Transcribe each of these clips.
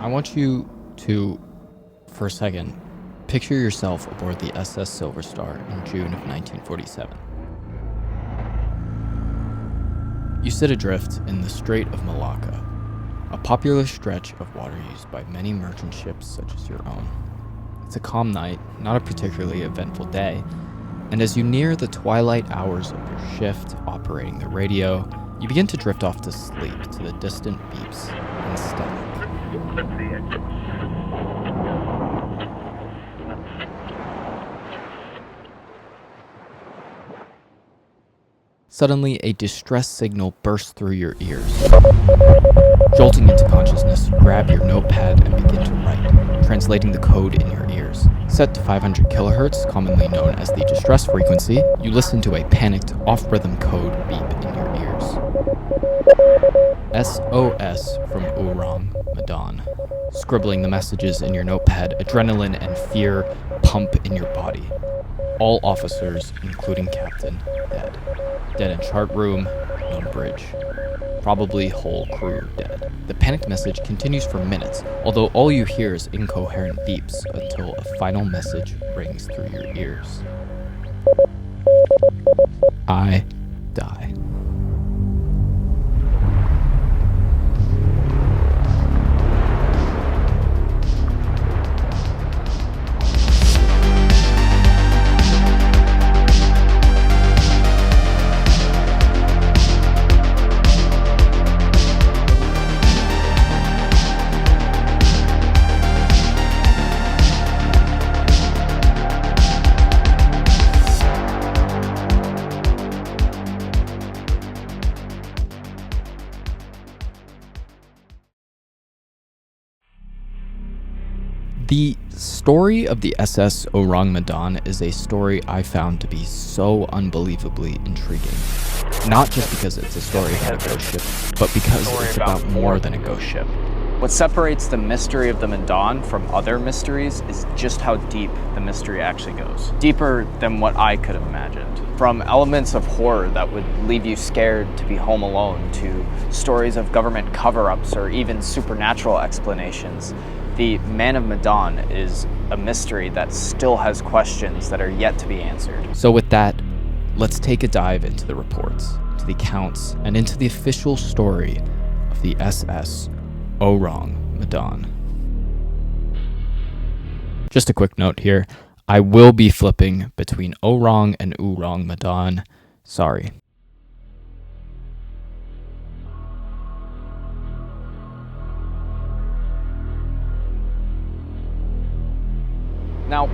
I want you to, for a second, picture yourself aboard the SS Silver Star in June of 1947. You sit adrift in the Strait of Malacca, a popular stretch of water used by many merchant ships such as your own. It's a calm night, not a particularly eventful day, and as you near the twilight hours of your shift operating the radio, you begin to drift off to sleep to the distant beeps and static. Suddenly, a distress signal bursts through your ears. Jolting into consciousness, you grab your notepad and begin to write, translating the code in your ears. Set to 500 kilohertz, commonly known as the distress frequency, you listen to a panicked, off-rhythm code beep in your ears. SOS from Ourang Medan. Scribbling the messages in your notepad, adrenaline and fear pump in your body. All officers, including captain, dead. Dead in chart room, on bridge. Probably whole crew dead. The panicked message continues for minutes, although all you hear is incoherent beeps until a final message rings through your ears. I die. The story of the SS Ourang Medan is a story I found to be so unbelievably intriguing. Not just because it's a story about a ghost ship, but because it's about more than a ghost ship. What separates the mystery of the Medan from other mysteries is just how deep the mystery actually goes. Deeper than what I could have imagined. From elements of horror that would leave you scared to be home alone, to stories of government cover-ups or even supernatural explanations, the Man of Medan is a mystery that still has questions that are yet to be answered. So with that, let's take a dive into the reports, to the accounts, and into the official story of the SS Ourang Medan. Just a quick note here, I will be flipping between Ourang and Ourang Medan. Sorry. Now,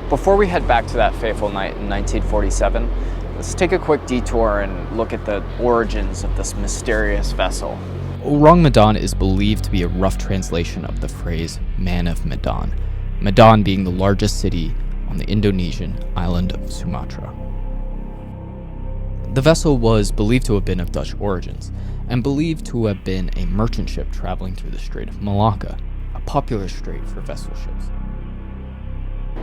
before we head back to that fateful night in 1947, let's take a quick detour and look at the origins of this mysterious vessel. Ourang Medan is believed to be a rough translation of the phrase Man of Medan, Medan being the largest city on the Indonesian island of Sumatra. The vessel was believed to have been of Dutch origins, and believed to have been a merchant ship traveling through the Strait of Malacca, a popular strait for vessel ships.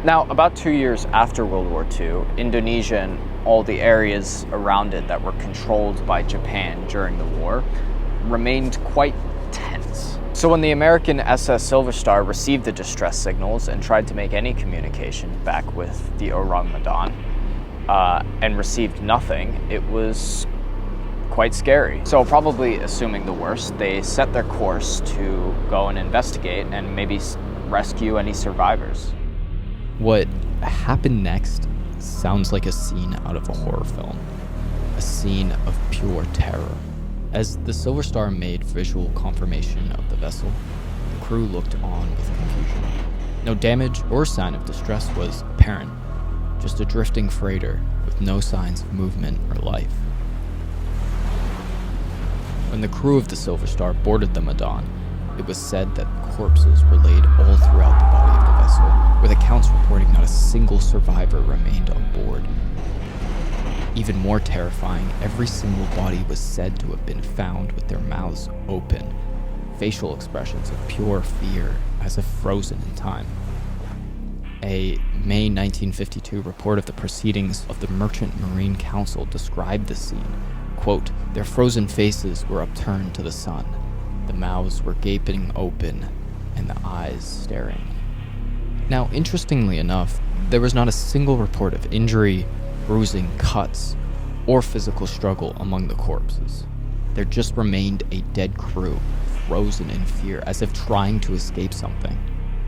Now, about 2 years after World War II, Indonesia and all the areas around it that were controlled by Japan during the war remained quite tense. So when the American SS Silver Star received the distress signals and tried to make any communication back with the Ourang Medan and received nothing, it was quite scary. So probably assuming the worst, they set their course to go and investigate and maybe rescue any survivors. What happened next sounds like a scene out of a horror film, a scene of pure terror. As the Silver Star made visual confirmation of the vessel, the crew looked on with confusion. No damage or sign of distress was apparent, just a drifting freighter with no signs of movement or life. When the crew of the Silver Star boarded the Medan, it was said that corpses were laid all throughout the body of the vessel, with accounts reporting not a single survivor remained on board. Even more terrifying, every single body was said to have been found with their mouths open, facial expressions of pure fear, as if frozen in time. A May 1952 report of the proceedings of the Merchant Marine Council described the scene. Quote, "Their frozen faces were upturned to the sun. The mouths were gaping open, and the eyes staring. Now, interestingly enough, there was not a single report of injury, bruising, cuts, or physical struggle among the corpses. There just remained a dead crew, frozen in fear, as if trying to escape something.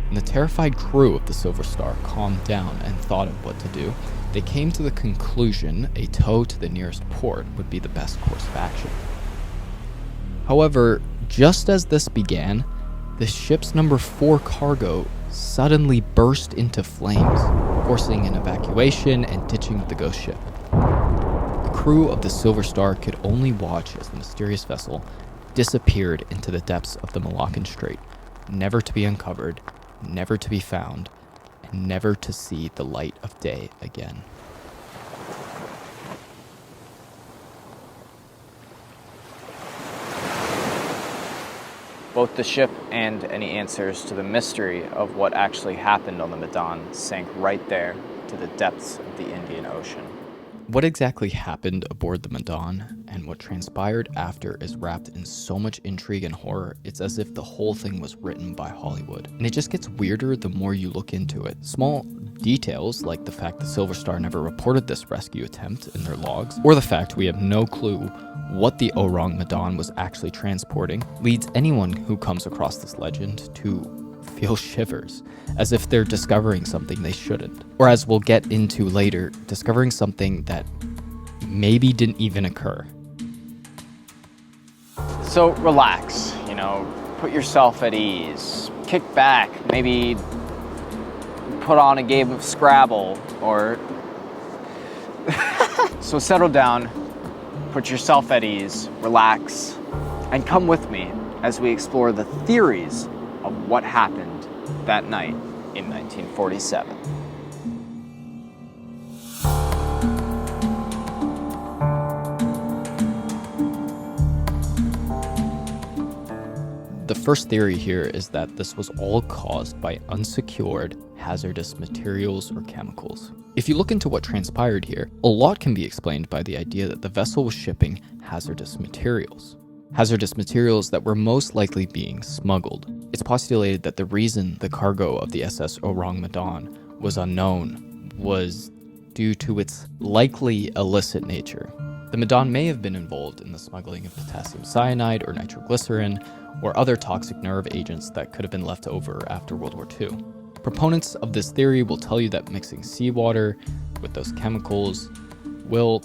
When the terrified crew of the Silver Star calmed down and thought of what to do, they came to the conclusion a tow to the nearest port would be the best course of action. However, just as this began, the ship's number 4 cargo suddenly burst into flames, forcing an evacuation and ditching of the ghost ship. The crew of the Silver Star could only watch as the mysterious vessel disappeared into the depths of the Malaccan Strait, never to be uncovered, never to be found, and never to see the light of day again. Both the ship and any answers to the mystery of what actually happened on the Medan sank right there to the depths of the Indian Ocean. What exactly happened aboard the Medan and what transpired after is wrapped in so much intrigue and horror, it's as if the whole thing was written by Hollywood. And it just gets weirder the more you look into it. Small details, like the fact the Silver Star never reported this rescue attempt in their logs, or the fact we have no clue what the Ourang Medan was actually transporting, leads anyone who comes across this legend to feel shivers, as if they're discovering something they shouldn't. Or as we'll get into later, discovering something that maybe didn't even occur. So relax, put yourself at ease. Kick back, maybe put on a game of Scrabble, or... So settle down, put yourself at ease, relax, and come with me as we explore the theories of what happened that night in 1947. The first theory here is that this was all caused by unsecured, hazardous materials or chemicals. If you look into what transpired here, a lot can be explained by the idea that the vessel was shipping hazardous materials. Hazardous materials that were most likely being smuggled. It's postulated that the reason the cargo of the SS Ourang Medan was unknown was due to its likely illicit nature. The Medan may have been involved in the smuggling of potassium cyanide or nitroglycerin or other toxic nerve agents that could have been left over after World War II. Proponents of this theory will tell you that mixing seawater with those chemicals will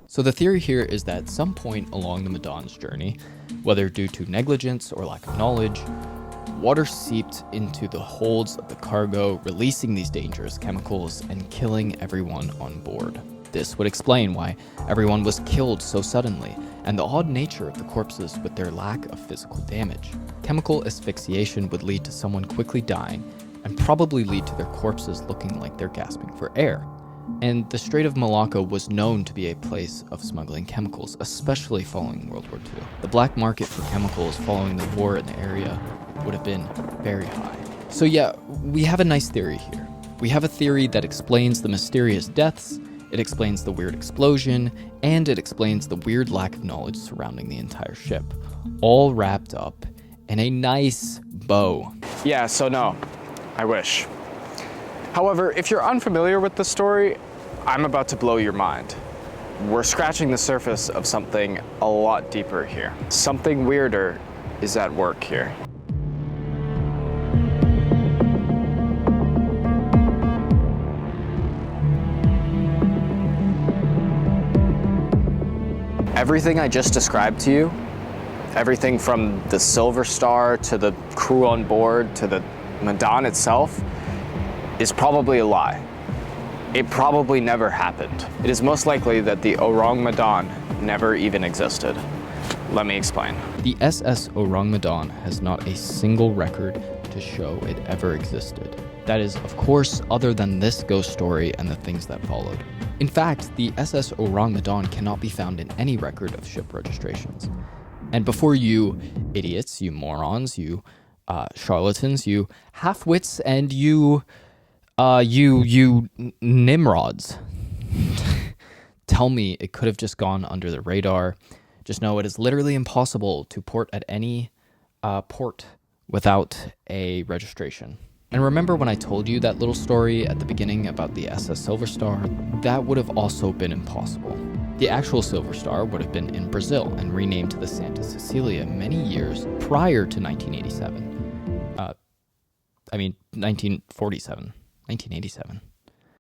So the theory here is that at some point along the Medan's journey, whether due to negligence or lack of knowledge, water seeped into the holds of the cargo, releasing these dangerous chemicals and killing everyone on board. This would explain why everyone was killed so suddenly, and the odd nature of the corpses with their lack of physical damage. Chemical asphyxiation would lead to someone quickly dying, and probably lead to their corpses looking like they're gasping for air. And the Strait of Malacca was known to be a place of smuggling chemicals, especially following World War II. The black market for chemicals following the war in the area would have been very high. So yeah, we have a nice theory here. We have a theory that explains the mysterious deaths, it explains the weird explosion, and it explains the weird lack of knowledge surrounding the entire ship, all wrapped up in a nice bow. Yeah, so no, I wish. However, if you're unfamiliar with the story, I'm about to blow your mind. We're scratching the surface of something a lot deeper here. Something weirder is at work here. Everything I just described to you, everything from the Silver Star to the crew on board to the Medan itself, is probably a lie. It probably never happened. It is most likely that the Ourang Medan never even existed. Let me explain. The SS Ourang Medan has not a single record to show it ever existed. That is, of course, other than this ghost story and the things that followed. In fact, the SS Ourang Medan cannot be found in any record of ship registrations. And before you idiots, you morons, you charlatans, you half-wits, and you nimrods tell me it could have just gone under the radar. Just know it is literally impossible to port at any port without a registration. And remember when I told you that little story at the beginning about the SS Silver Star? That would have also been impossible. The actual Silver Star would have been in Brazil and renamed to the Santa Cecilia many years prior to 1987. 1947. 1987.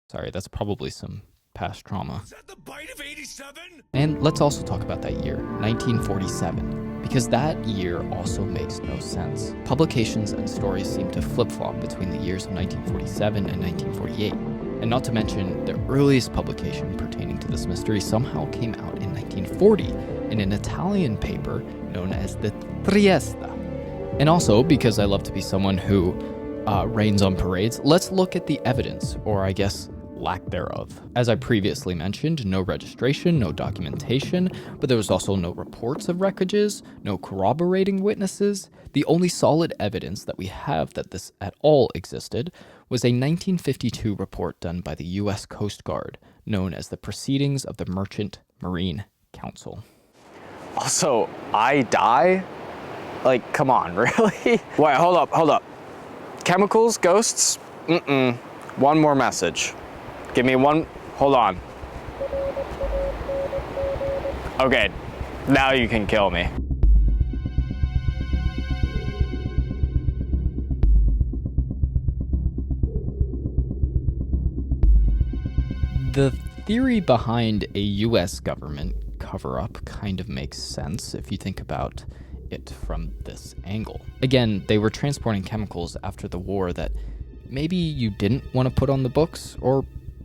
Sorry, that's probably some past trauma. Is that the bite of 87? And let's also talk about that year, 1947, because that year also makes no sense. Publications and stories seem to flip-flop between the years of 1947 and 1948. And not to mention, the earliest publication pertaining to this mystery somehow came out in 1940 in an Italian paper known as the Triesta. And also, because I love to be someone who rains on parades, let's look at the evidence, or I guess lack thereof. As I previously mentioned, no registration, no documentation, but there was also no reports of wreckages, no corroborating witnesses. The only solid evidence that we have that this at all existed was a 1952 report done by the U.S. Coast Guard, known as the Proceedings of the Merchant Marine Council. Also, I die? Like, come on, really? Wait, hold up. Chemicals, ghosts? One more message. Give me one, hold on. Okay, now you can kill me. The theory behind a US government cover-up kind of makes sense if you think about it from this angle. Again, they were transporting chemicals after the war that maybe you didn't want to put on the books, or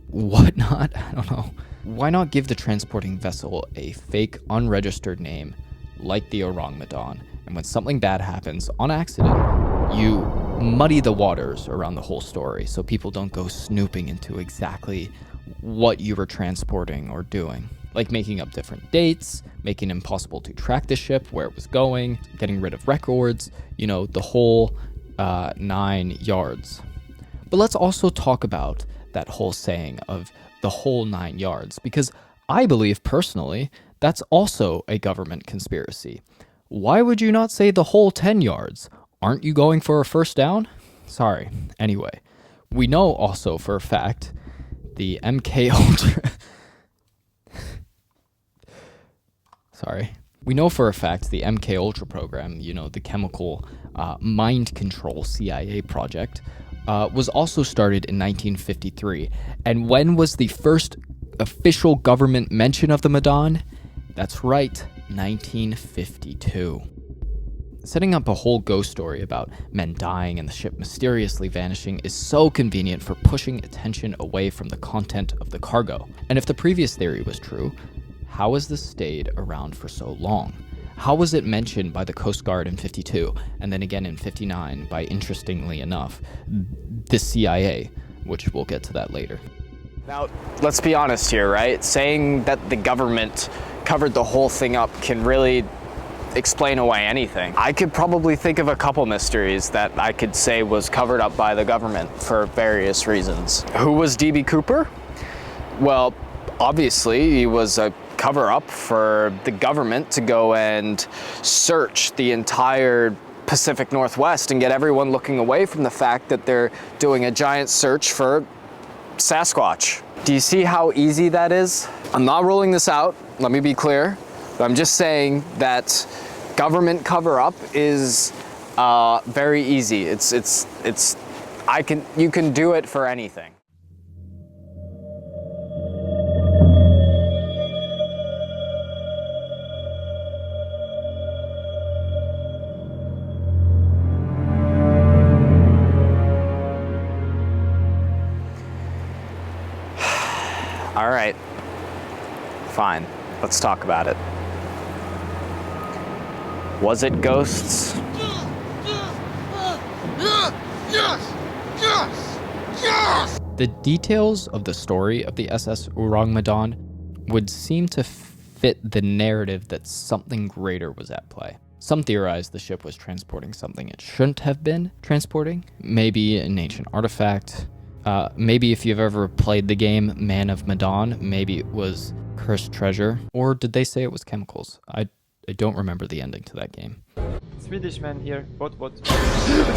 whatnot, I don't know. Why not give the transporting vessel a fake, unregistered name like the Ourang Medan, and when something bad happens on accident, you muddy the waters around the whole story so people don't go snooping into exactly what you were transporting or doing. Like making up different dates, making it impossible to track the ship, where it was going, getting rid of records, the whole 9 yards. But let's also talk about that whole saying of the whole 9 yards, because I believe personally that's also a government conspiracy. Why would you not say the whole 10 yards? Aren't you going for a first down? Sorry. Anyway, we know also for a fact the MK Ultra... Sorry. We know for a fact the MK Ultra program, the chemical mind control CIA project, was also started in 1953. And when was the first official government mention of the Medan? That's right, 1952. Setting up a whole ghost story about men dying and the ship mysteriously vanishing is so convenient for pushing attention away from the content of the cargo. And if the previous theory was true, how has this stayed around for so long? How was it mentioned by the Coast Guard in 52, and then again in 59 by, interestingly enough, the CIA, which we'll get to that later. Now, let's be honest here, right? Saying that the government covered the whole thing up can really explain away anything. I could probably think of a couple mysteries that I could say was covered up by the government for various reasons. Who was D.B. Cooper? Well, obviously, he was a cover-up for the government to go and search the entire Pacific Northwest and get everyone looking away from the fact that they're doing a giant search for Sasquatch. Do you see how easy that is? I'm not ruling this out, let me be clear, but I'm just saying that government cover-up is very easy. You can do it for anything. All right, fine, let's talk about it. Was it ghosts? Yes! The details of the story of the SS Ourang Medan would seem to fit the narrative that something greater was at play. Some theorize the ship was transporting something it shouldn't have been transporting, maybe an ancient artifact, Maybe if you've ever played the game Man of Medan, maybe it was Cursed Treasure, or did they say it was chemicals? I don't remember the ending to that game. Swedish man here. What?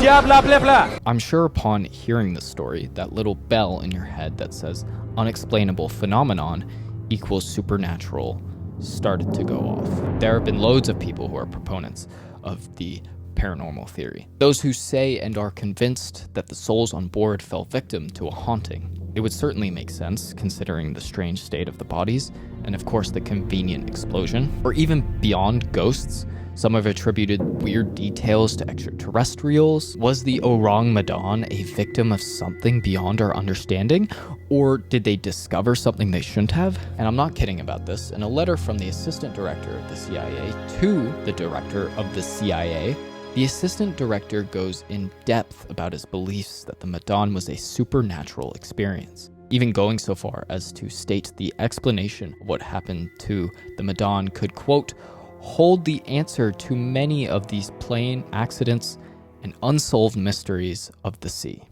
Yeah, blah, blah, blah. I'm sure upon hearing the story, that little bell in your head that says unexplainable phenomenon equals supernatural started to go off. There have been loads of people who are proponents of the paranormal theory. Those who say and are convinced that the souls on board fell victim to a haunting. It would certainly make sense considering the strange state of the bodies, and of course the convenient explosion. Or even beyond ghosts, some have attributed weird details to extraterrestrials. Was the Ourang Medan a victim of something beyond our understanding? Or did they discover something they shouldn't have? And I'm not kidding about this. In a letter from the assistant director of the CIA to the director of the CIA, the assistant director goes in depth about his beliefs that the Medan was a supernatural experience, even going so far as to state the explanation of what happened to the Medan could, quote, hold the answer to many of these plain accidents and unsolved mysteries of the sea.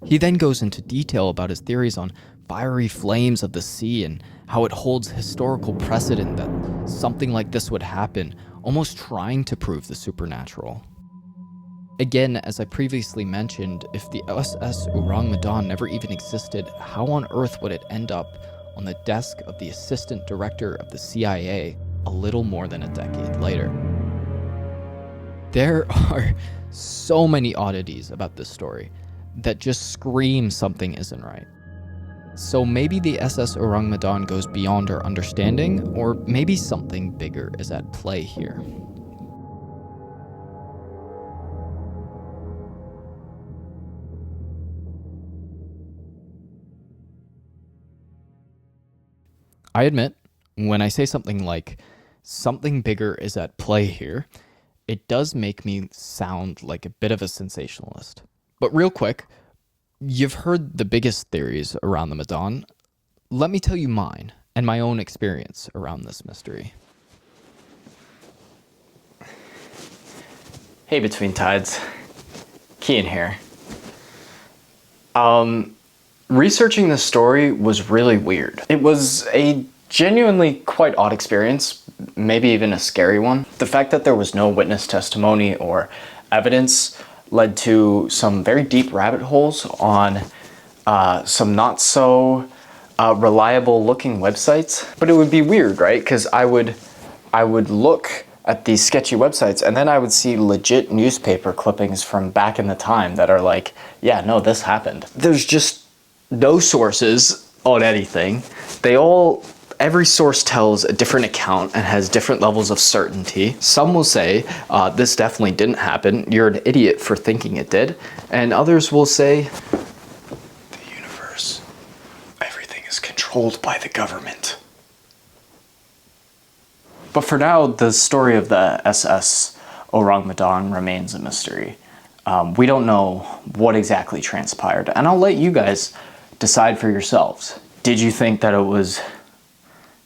He then goes into detail about his theories on fiery flames of the sea and how it holds historical precedent that something like this would happen, almost trying to prove the supernatural. Again, as I previously mentioned, if the SS Ourang Medan never even existed, how on earth would it end up on the desk of the assistant director of the CIA a little more than a decade later? There are so many oddities about this story that just scream something isn't right. So maybe the SS Ourang Medan goes beyond our understanding, or maybe something bigger is at play here. I admit, when I say something like, something bigger is at play here, it does make me sound like a bit of a sensationalist. But real quick, you've heard the biggest theories around the Medan. Let me tell you mine and my own experience around this mystery. Hey, Between Tides. Kian here. Researching this story was really weird. It was a genuinely quite odd experience, maybe even a scary one. The fact that there was no witness testimony or evidence led to some very deep rabbit holes on some not so reliable looking websites. But it would be weird, right? Because I would look at these sketchy websites and then I would see legit newspaper clippings from back in the time that are like, yeah, no, this happened. There's just no sources on anything. Every source tells a different account and has different levels of certainty. Some will say, this definitely didn't happen. You're an idiot for thinking it did. And others will say, the universe, everything is controlled by the government. But for now, the story of the SS Ourang Medan remains a mystery. We don't know what exactly transpired, and I'll let you guys decide for yourselves. Did you think that it was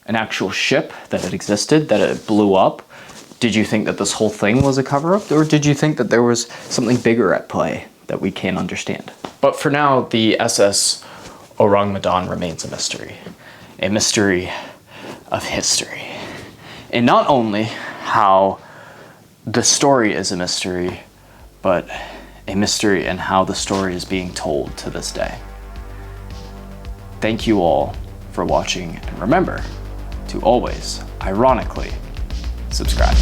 an actual ship, that it existed, that it blew up? Did you think that this whole thing was a cover-up, or did you think that there was something bigger at play that we can't understand? But for now, the SS Ourang Medan remains a mystery of history. And not only how the story is a mystery, but a mystery in how the story is being told to this day. Thank you all for watching, and remember to always, ironically, subscribe.